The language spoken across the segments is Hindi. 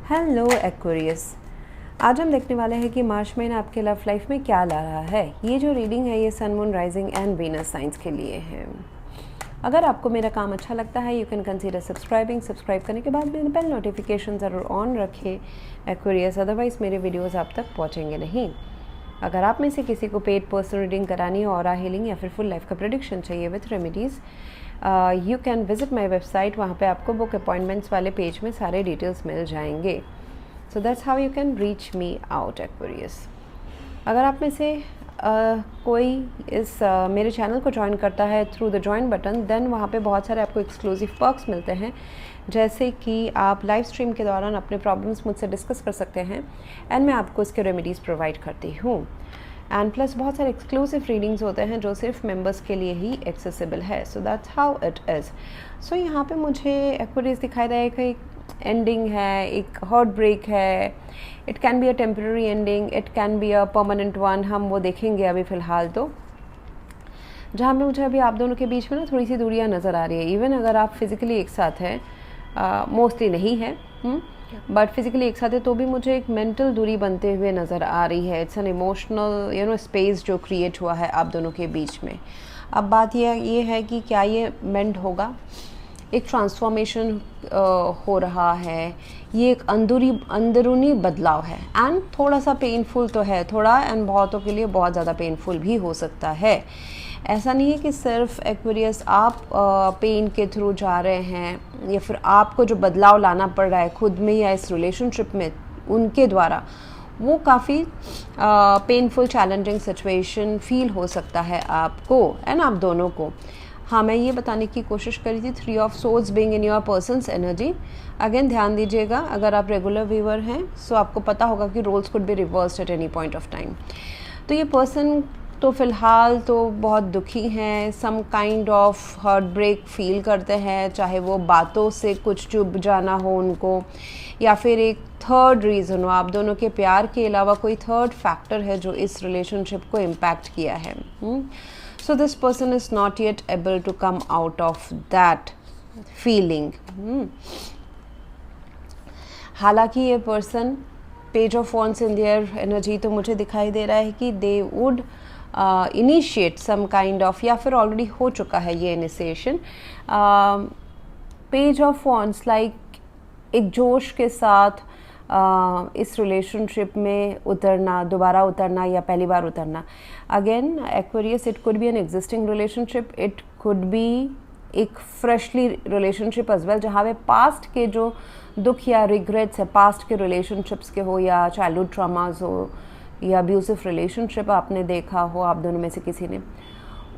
हेलो एक्वेरियस, आज हम देखने वाले हैं कि मार्च महीना आपके लव लाइफ में क्या ला रहा है। ये जो रीडिंग है ये sun moon rising and Venus science के लिए है। अगर आपको मेरा काम अच्छा लगता है यू कैन कंसीडर सब्सक्राइब करने के बाद मेरे बेल नोटिफिकेशन ज़रूर ऑन रखें एक्वेरियस, अदरवाइज़ मेरे वीडियोज़ आप तक पहुँचेंगे नहीं। अगर आप में से किसी को पेड पर्सनल रीडिंग करानी है, ऑरा हीलिंग या फिर फुल लाइफ का प्रेडिक्शन चाहिए with remedies, you can visit my website. वहाँ पे आपको बुक अपॉइंटमेंट्स वाले पेज में सारे डिटेल्स मिल जाएंगे। सो that's how you can reach me out Aquarius. अगर आप में से कोई इस मेरे चैनल को ज्वाइन करता है through the join button, then वहाँ पे बहुत सारे आपको एक्सक्लूसिव पर्क्स मिलते हैं, जैसे कि आप लाइव स्ट्रीम के दौरान अपने प्रॉब्लम्स मुझसे डिस्कस कर सकते हैं एंड मैं आपको इसके रेमेडीज़ प्रोवाइड करती हूँ। एंड प्लस बहुत सारे एक्सक्लूसिव रीडिंग्स होते हैं जो सिर्फ मेंबर्स के लिए ही एक्सेसिबल है। So that's how it is. So यहाँ पे मुझे एक्वेरियस दिखाई दे रहा है कि एंडिंग है, एक हार्ट ब्रेक है। It can be a temporary ending, it can be a permanent one, हम वो देखेंगे अभी फ़िलहाल। तो जहाँ पे मुझे अभी आप दोनों के बीच में ना थोड़ी सी दूरियाँ नज़र आ रही है। इवन अगर आप फिज़िकली एक साथ हैं, मोस्टली नहीं है बट फिज़िकली एक साथ है, तो भी मुझे एक मेंटल दूरी बनते हुए नज़र आ रही है। इट्स एन इमोशनल स्पेस जो क्रिएट हुआ है आप दोनों के बीच में। अब बात ये है कि क्या ये मेंट होगा। एक ट्रांसफॉर्मेशन हो रहा है, ये एक अंदरूनी बदलाव है एंड थोड़ा सा पेनफुल तो है, थोड़ा एंड बहुतों के लिए बहुत ज़्यादा पेनफुल भी हो सकता है। ऐसा नहीं है कि सिर्फ एक्वेरियस आप पेन के थ्रू जा रहे हैं या फिर आपको जो बदलाव लाना पड़ रहा है खुद में या इस रिलेशनशिप में उनके द्वारा, वो काफ़ी पेनफुल चैलेंजिंग सिचुएशन फील हो सकता है आपको एंड आप दोनों को। हाँ, मैं ये बताने की कोशिश करी थी 3 of swords being in your persons energy. Again ध्यान दीजिएगा, अगर आप रेगुलर व्यूअर हैं सो आपको पता होगा कि roles could be reversed at any point of time. तो ये पर्सन तो फ़िलहाल तो बहुत दुखी हैं, some kind of heart break feel करते हैं, चाहे वो बातों से कुछ चुभ जाना हो उनको या फिर एक थर्ड रीज़न हो। आप दोनों के प्यार के अलावा कोई थर्ड फैक्टर है जो इस रिलेशनशिप को इम्पैक्ट किया है। So this person is not yet able to come out of that feeling. हालांकि ये person page of wands in their energy तो मुझे दिखाई दे रहा है कि they would initiate some kind of, या फिर ऑलरेडी हो चुका है ये initiation. Page of wands like एक जोश के साथ इस रिलेशनशिप में उतरना, दोबारा उतरना या पहली बार उतरना। Again Aquarius, it could be an existing relationship, it could be एक फ्रेशली रिलेशनशिप एज वेल, जहाँ पे पास्ट के जो दुख या रिग्रेट्स है पास्ट के रिलेशनशिप्स के हो या चाइल्डहुड ट्रॉमास हो या अब्यूसिव रिलेशनशिप आपने देखा हो आप दोनों में से किसी ने,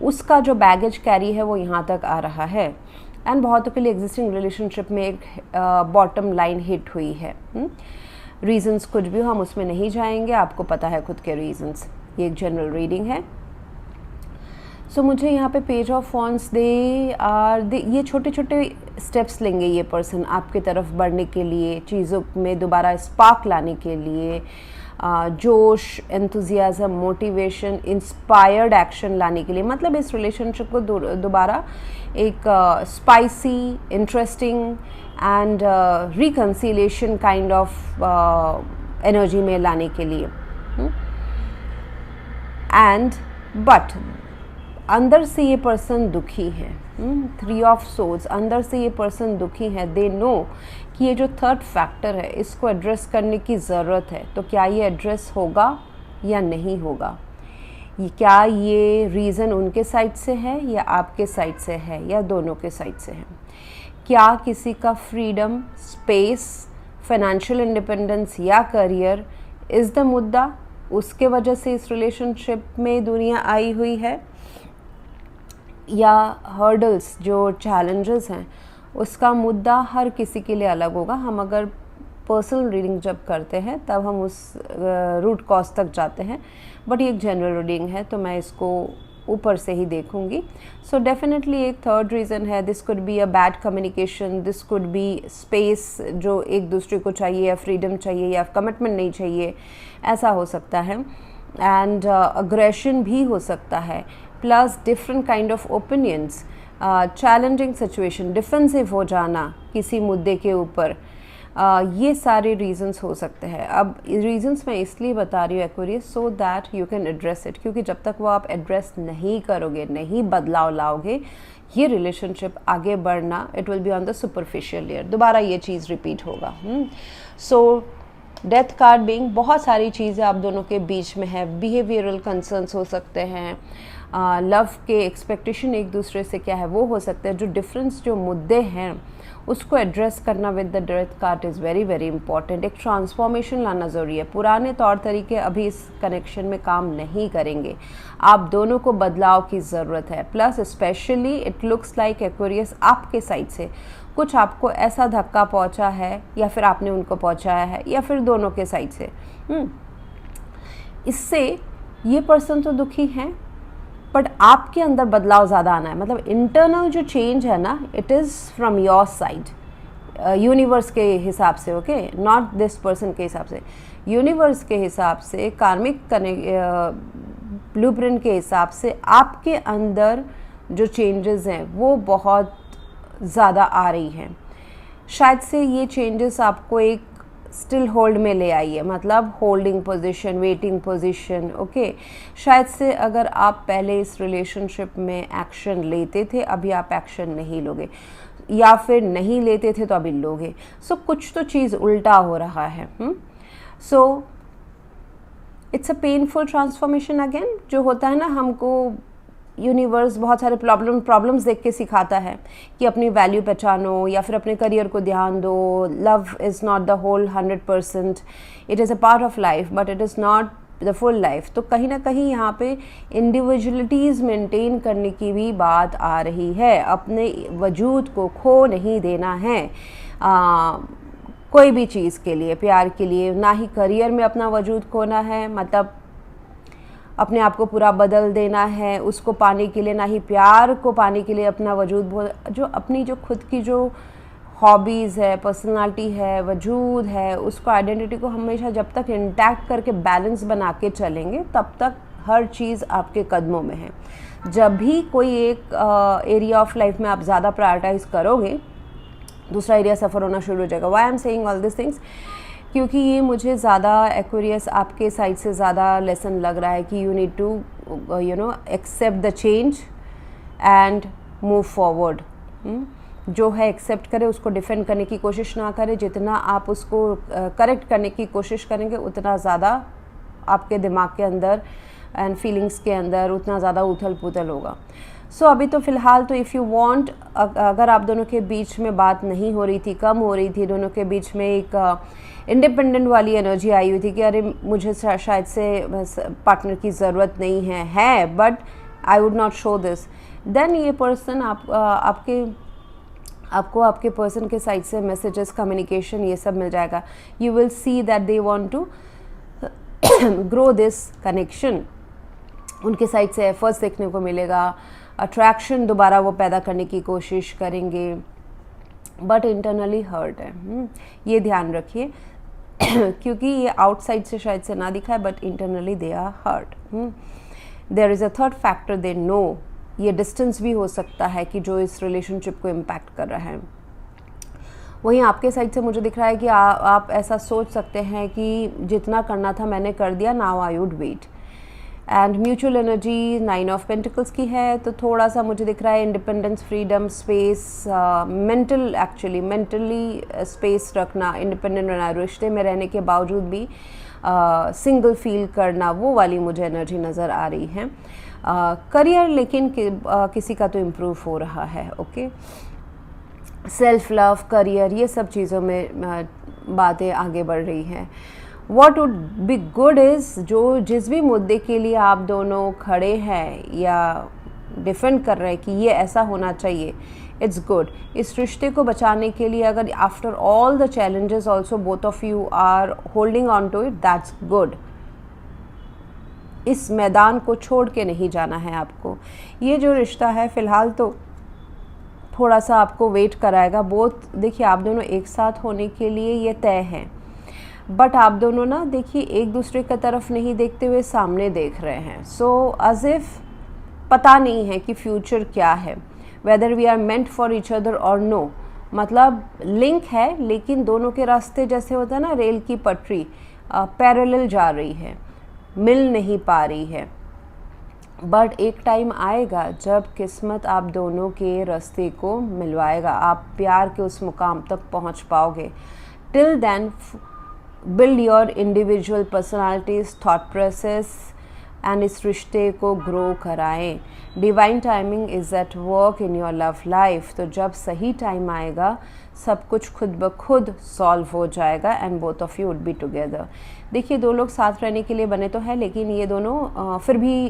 उसका जो बैगेज कैरी है वो यहाँ तक आ रहा है। एंड बहुतों के लिए एग्जिस्टिंग रिलेशनशिप में एक बॉटम लाइन हिट हुई है। रीजंस कुछ भी हो, हम उसमें नहीं जाएंगे, आपको पता है खुद के रीजंस। ये एक जनरल रीडिंग है। सो मुझे यहाँ पे पेज ऑफ वॉन्ड्स ये छोटे छोटे स्टेप्स लेंगे ये पर्सन आपकी तरफ बढ़ने के लिए, चीज़ों में दोबारा स्पार्क लाने के लिए, जोश, एंथुजियाज़म, मोटिवेशन, इंस्पायर्ड एक्शन लाने के लिए। मतलब इस रिलेशनशिप को दोबारा एक spicy, interesting and reconciliation kind of energy में लाने के लिए। एंड बट अंदर से ये पर्सन दुखी है। 3 ऑफ सोर्ड्स, अंदर से ये पर्सन दुखी है। दे नो कि ये जो थर्ड फैक्टर है इसको एड्रेस करने की ज़रूरत है। तो क्या ये एड्रेस होगा या नहीं होगा? क्या ये रीज़न उनके साइड से है या आपके साइड से है या दोनों के साइड से है? क्या किसी का फ्रीडम, स्पेस, फाइनेंशियल इंडिपेंडेंस या करियर इज़ द मुद्दा, उसके वजह से इस रिलेशनशिप में दूरियां आई हुई है? या हर्डल्स, जो चैलेंजेस हैं, उसका मुद्दा हर किसी के लिए अलग होगा। हम अगर पर्सनल रीडिंग जब करते हैं तब हम उस रूट कॉज तक जाते हैं, बट ये एक जनरल रीडिंग है तो मैं इसको ऊपर से ही देखूंगी। सो डेफिनेटली एक थर्ड रीज़न है। This could be a bad communication, this could be space जो एक दूसरे को चाहिए, या फ्रीडम चाहिए या कमिटमेंट नहीं चाहिए, ऐसा हो सकता है। एंड अग्रेशन भी हो सकता है, plus different kind of opinions, challenging situation, defensive हो जाना किसी मुद्दे के ऊपर, ये सारे रीजंस हो सकते हैं। अब रीजंस मैं इसलिए बता रही हूँ Aquarius, so that you can address it, क्योंकि जब तक वो आप एड्रेस नहीं करोगे, नहीं बदलाव लाओगे, ये रिलेशनशिप आगे बढ़ना, it will be on the superficial layer, दोबारा ये चीज़ रिपीट होगा। सो डेथ कार्ड बीइंग बहुत सारी चीज़ें आप दोनों के बीच में है। बिहेवियरल कंसर्न्स हो सकते हैं, लव के एक्सपेक्टेशन एक दूसरे से क्या है वो हो सकते हैं। जो डिफरेंस, जो मुद्दे हैं उसको एड्रेस करना with the death card is very very important. एक ट्रांसफॉर्मेशन लाना ज़रूरी है। पुराने तौर तरीके अभी इस कनेक्शन में काम नहीं करेंगे, आप दोनों को बदलाव की ज़रूरत है। Plus specially it looks like Aquarius आपके साइड से कुछ आपको ऐसा धक्का पहुंचा है, या फिर आपने उनको पहुंचाया है, या फिर दोनों के साइड से। इससे ये पर्सन तो दुखी हैं, बट आपके अंदर बदलाव ज़्यादा आना है। मतलब इंटरनल जो चेंज है ना, it is from your side, universe के हिसाब से, ओके, नॉट दिस पर्सन के हिसाब से, यूनिवर्स के हिसाब से, कार्मिक ब्लूप्रिंट के हिसाब से आपके अंदर जो चेंजेस हैं वो बहुत ज़्यादा आ रही हैं। शायद से ये चेंजेस आपको एक स्टिल होल्ड में ले आई है, मतलब holding position, waiting position, okay. शायद से अगर आप पहले इस रिलेशनशिप में एक्शन लेते थे, अभी आप एक्शन नहीं लोगे, या फिर नहीं लेते थे तो अभी लोगे। सो कुछ तो चीज़ उल्टा हो रहा है। So it's a painful transformation again. जो होता है ना, हमको यूनिवर्स बहुत सारे प्रॉब्लम्स देख के सिखाता है कि अपनी वैल्यू पहचानो, या फिर अपने करियर को ध्यान दो। Love is not the whole 100%, it is a part of life, but it is not the full life. तो कहीं ना कहीं यहाँ पे इंडिविजुअलिटीज़ मेंटेन करने की भी बात आ रही है। अपने वजूद को खो नहीं देना है कोई भी चीज़ के लिए, प्यार के लिए, ना ही करियर में अपना वजूद खोना है, मतलब अपने आप को पूरा बदल देना है उसको पाने के लिए, ना ही प्यार को पाने के लिए अपना वजूद, जो अपनी जो खुद की जो हॉबीज़ है, पर्सनालिटी है, वजूद है, उसको, आइडेंटिटी को हमेशा जब तक इंटैक्ट करके बैलेंस बना के चलेंगे, तब तक हर चीज़ आपके कदमों में है। जब भी कोई एक एरिया ऑफ लाइफ में आप ज़्यादा प्रायोरिटाइज करोगे, दूसरा एरिया सफ़र होना शुरू हो जाएगा। Why I am saying all this things, क्योंकि ये मुझे ज़्यादा एक्वेरियस आपके साइड से ज़्यादा लेसन लग रहा है कि you need to accept the change and move forward. जो है एक्सेप्ट करें, उसको डिफेंड करने की कोशिश ना करें। जितना आप उसको करेक्ट करने की कोशिश करेंगे, उतना ज़्यादा आपके दिमाग के अंदर एंड फीलिंग्स के अंदर उतना ज़्यादा उथल पुथल होगा। सो अभी तो फ़िलहाल तो इफ़ यू वांट, अगर आप दोनों के बीच में बात नहीं हो रही थी, कम हो रही थी, दोनों के बीच में एक इंडिपेंडेंट वाली एनर्जी आई हुई थी कि अरे मुझे शायद से पार्टनर की ज़रूरत नहीं है, but I would not show this, then ये पर्सन आपको आपके पर्सन के साइड से मैसेजेस, कम्युनिकेशन, ये सब मिल जाएगा। You will see that they want to grow this connection. उनके साइड से एफर्ट्स देखने को मिलेगा, अट्रैक्शन दोबारा वो पैदा करने की कोशिश करेंगे, बट इंटरनली हर्ट है। ये ध्यान रखिए क्योंकि ये आउटसाइड से शायद से ना दिखा है, but internally they are hurt. There is a third factor, they know. ये डिस्टेंस भी हो सकता है कि जो इस रिलेशनशिप को इम्पैक्ट कर रहा है। वहीं आपके साइड से मुझे दिख रहा है कि आप ऐसा सोच सकते हैं कि जितना करना था मैंने कर दिया, now I would wait. And mutual energy 9 of pentacles की है, तो थोड़ा सा मुझे दिख रहा है independence, freedom, space, mentally space रखना, इंडिपेंडेंट रहना, रिश्ते में रहने के बावजूद भी सिंगल फील करना, वो वाली मुझे एनर्जी नज़र आ रही है। करियर लेकिन किसी का तो इम्प्रूव हो रहा है, ओके। सेल्फ लव, करियर, ये सब चीज़ों में बातें आगे बढ़ रही हैं। What would be good is, जो जिस भी मुद्दे के लिए आप दोनों खड़े हैं या डिफेंड कर रहे हैं कि ये ऐसा होना चाहिए, इट्स गुड। इस रिश्ते को बचाने के लिए अगर after all the challenges also both of you are holding on to it, that's good. इस मैदान को छोड़ के नहीं जाना है आपको। ये जो रिश्ता है फ़िलहाल तो थोड़ा सा आपको वेट कराएगा। बोथ, देखिए, आप दोनों एक साथ होने के लिए ये तय हैं, बट आप दोनों ना देखिए एक दूसरे की तरफ नहीं देखते हुए सामने देख रहे हैं। सो एज इफ पता नहीं है कि फ्यूचर क्या है, whether we are meant for each other और नो। मतलब लिंक है, लेकिन दोनों के रास्ते जैसे होता है ना रेल की पटरी पैरेलल जा रही है, मिल नहीं पा रही है। बट एक टाइम आएगा जब किस्मत आप दोनों के रास्ते को मिलवाएगा, आप प्यार के उस मुकाम तक पहुंच पाओगे। Till then build your individual personalities, thought process and इस रिश्ते को ग्रो कराएं। Divine timing is at work in your love life. तो जब सही टाइम आएगा सब कुछ खुद ब खुद सॉल्व हो जाएगा and both of you would be together. देखिए, दो लोग साथ रहने के लिए बने तो हैं, लेकिन ये दोनों फिर भी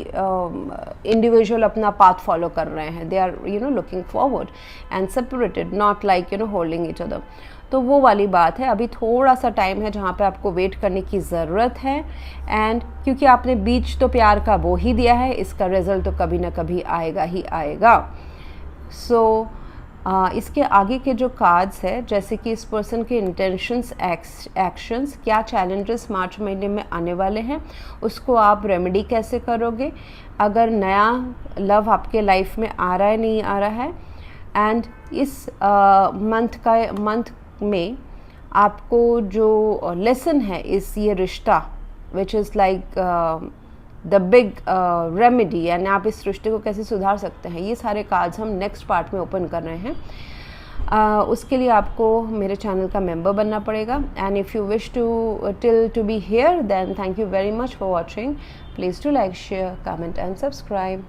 इंडिविजुअल अपना पाथ फॉलो कर रहे हैं। They are looking forward and separated, not like holding each other. तो वो वाली बात है। अभी थोड़ा सा टाइम है जहाँ पे आपको वेट करने की ज़रूरत है, एंड क्योंकि आपने बीज तो प्यार का वो ही दिया है, इसका रिजल्ट तो कभी ना कभी आएगा ही आएगा। सो इसके आगे के जो कार्ड्स है, जैसे कि इस पर्सन के इंटेंशंस, एक्शंस, क्या चैलेंजेस मार्च महीने में आने वाले हैं, उसको आप रेमेडी कैसे करोगे, अगर नया लव आपके लाइफ में आ रहा है नहीं आ रहा है, एंड इस मंथ में आपको जो लेसन है इस ये रिश्ता which is like the big remedy, यानी आप इस रिश्ते को कैसे सुधार सकते हैं, ये सारे कार्ड्स हम नेक्स्ट पार्ट में ओपन कर रहे हैं। उसके लिए आपको मेरे चैनल का मेंबर बनना पड़ेगा। And if you wish to be here, then thank you very much for watching. Please to like, share, comment and subscribe.